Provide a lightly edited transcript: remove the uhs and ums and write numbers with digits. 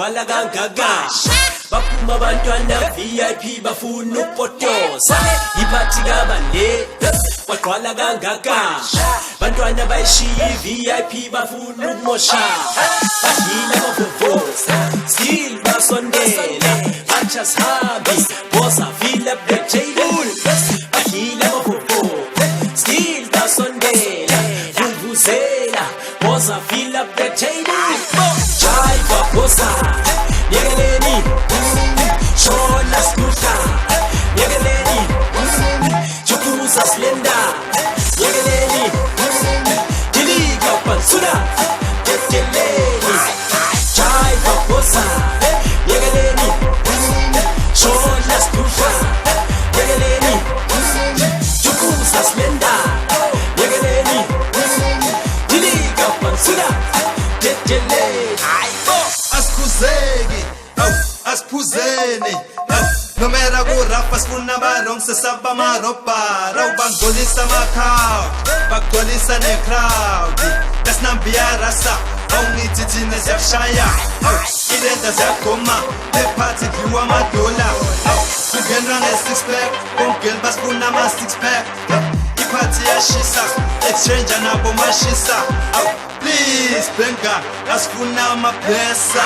bagcwala kangaka baphuma abantwana VIP bafuna ukupotoza iphathi kabande bagcwala kangaka bantwana bayishiya VIP bafuna ukumosha bahila bavuvuza still basondela bacha sabi boza villa black table bahila bavuvuza still basondela vuvuzela boza villa black table chai babosa Myekeleni shona skuta Myekeleni chukuza slenda Myekeleni diliga pansuna Myekeleni chai babosa Myekeleni shona skuta Myekeleni chukuza slenda Myekeleni diliga pansuna Myekeleni Asphuzeni no matter kurapa sifuna barong sesaba maropa raw bangolisa makhaw bagolisa necrowd kasinambia rasa awungithi thina siyakushaya ilenda ziyagoma lephathi dliwa amadola kungenwa nge-six pack bongel basifuna ama-six pack iphathi yashisa exchanger nabo mashisa please benga asifuna amapesa